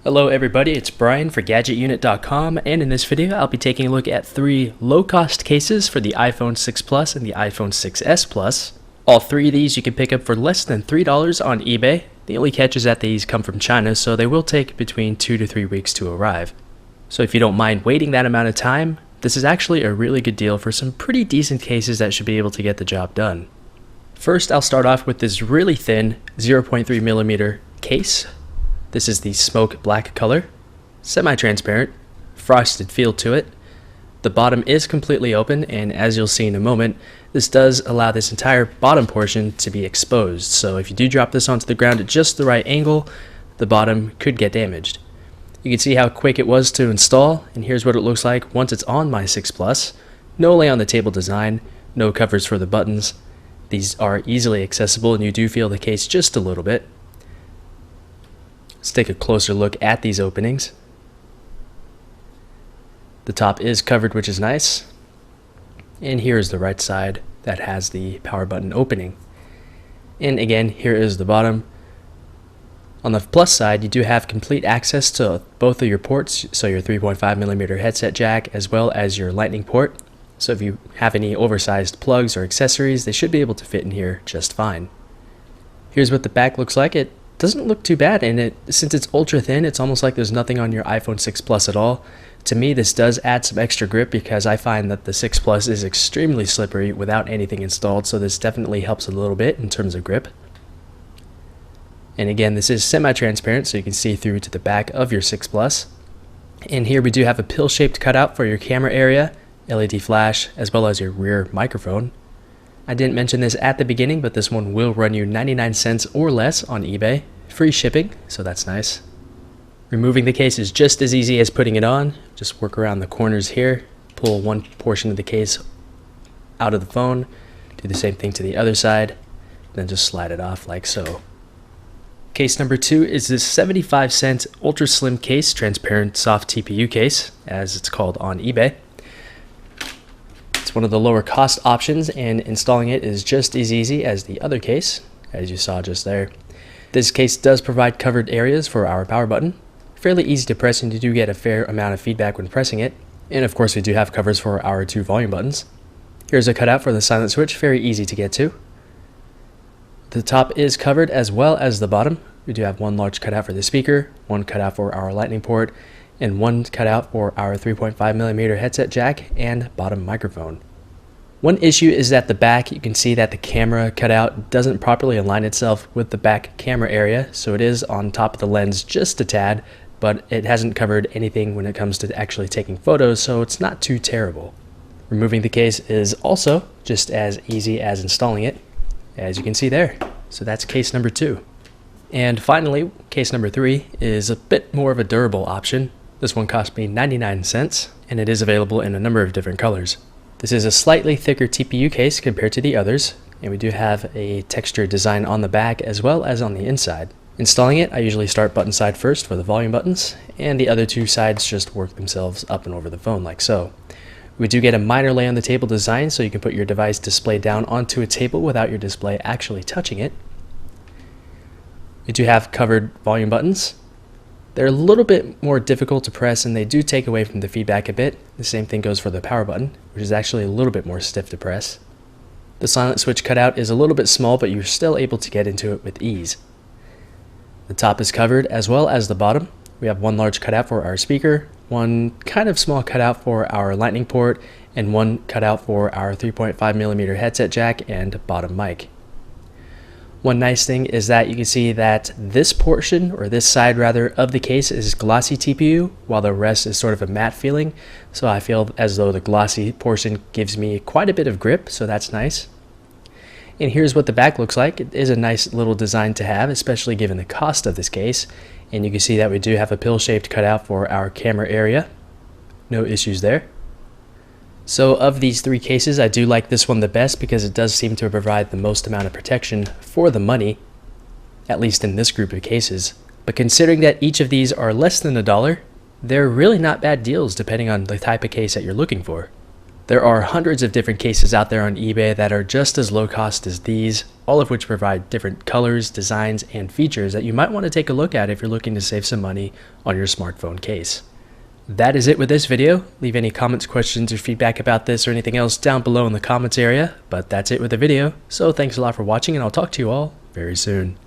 Hello everybody, it's Brian for GadgetUnit.com, and in this video I'll be taking a look at 3 low-cost cases for the iPhone 6 Plus and the iPhone 6s Plus. All 3 of these you can pick up for less than $3 on eBay. The only catch is that these come from China, so they will take between 2 to 3 weeks to arrive. So if you don't mind waiting that amount of time, this is actually a really good deal for some pretty decent cases that should be able to get the job done. First, I'll start off with this really thin 0.3mm case. This is the smoke black color, semi-transparent, frosted feel to it. The bottom is completely open, and as you'll see in a moment, this does allow this entire bottom portion to be exposed. So if you do drop this onto the ground at just the right angle, the bottom could get damaged. You can see how quick it was to install, and here's what it looks like once it's on my 6 Plus. No lay on the table design, no covers for the buttons. These are easily accessible, and you do feel the case just a little bit. Let's take a closer look at these openings. The top is covered, which is nice. And here is the right side that has the power button opening. And again, here is the bottom. On the plus side, you do have complete access to both of your ports, so your 3.5mm headset jack as well as your lightning port. So if you have any oversized plugs or accessories, they should be able to fit in here just fine. Here's what the back looks like. It doesn't look too bad, and since it's ultra thin, it's almost like there's nothing on your iPhone 6 Plus at all. To me, this does add some extra grip because I find that the 6 Plus is extremely slippery without anything installed, so this definitely helps a little bit in terms of grip. And again, this is semi-transparent, so you can see through to the back of your 6 Plus. And here we do have a pill-shaped cutout for your camera area, LED flash, as well as your rear microphone. I didn't mention this at the beginning, but this one will run you 99 cents or less on eBay. Free shipping, so that's nice. Removing the case is just as easy as putting it on. Just work around the corners here, pull one portion of the case out of the phone, do the same thing to the other side, then just slide it off like so. Case number 2 is this 75-cent ultra slim case, transparent soft TPU case, as it's called on eBay. It's one of the lower cost options, and installing it is just as easy as the other case, as you saw just there. This case does provide covered areas for our power button. Fairly easy to press, and you do get a fair amount of feedback when pressing it. And of course we do have covers for our 2 volume buttons. Here's a cutout for the silent switch, very easy to get to. The top is covered as well as the bottom. We do have one large cutout for the speaker, one cutout for our lightning port, and one cutout for our 3.5mm headset jack and bottom microphone. One issue is that the back, you can see that the camera cutout doesn't properly align itself with the back camera area, so it is on top of the lens just a tad, but it hasn't covered anything when it comes to actually taking photos, so it's not too terrible. Removing the case is also just as easy as installing it, as you can see there. So that's case number 2. And finally, case number 3 is a bit more of a durable option. This one cost me 99 cents, and it is available in a number of different colors. This is a slightly thicker TPU case compared to the others, and we do have a textured design on the back as well as on the inside. Installing it, I usually start button side first for the volume buttons, and the other 2 sides just work themselves up and over the phone like so. We do get a minor lay on the table design, so you can put your device display down onto a table without your display actually touching it. We do have covered volume buttons. They're a little bit more difficult to press, and they do take away from the feedback a bit. The same thing goes for the power button, which is actually a little bit more stiff to press. The silent switch cutout is a little bit small, but you're still able to get into it with ease. The top is covered as well as the bottom. We have one large cutout for our speaker, one kind of small cutout for our lightning port, and one cutout for our 3.5mm headset jack and bottom mic. One nice thing is that you can see that this portion, or this side rather, of the case is glossy TPU, while the rest is sort of a matte feeling. So I feel as though the glossy portion gives me quite a bit of grip, so that's nice. And here's what the back looks like. It is a nice little design to have, especially given the cost of this case. And you can see that we do have a pill-shaped cutout for our camera area. No issues there. So of these 3 cases, I do like this one the best because it does seem to provide the most amount of protection for the money, at least in this group of cases. But considering that each of these are less than $1, they're really not bad deals depending on the type of case that you're looking for. There are hundreds of different cases out there on eBay that are just as low cost as these, all of which provide different colors, designs, and features that you might want to take a look at if you're looking to save some money on your smartphone case. That is it with this video. Leave any comments, questions, or feedback about this or anything else down below in the comments area, but that's it with the video. So thanks a lot for watching, and I'll talk to you all very soon.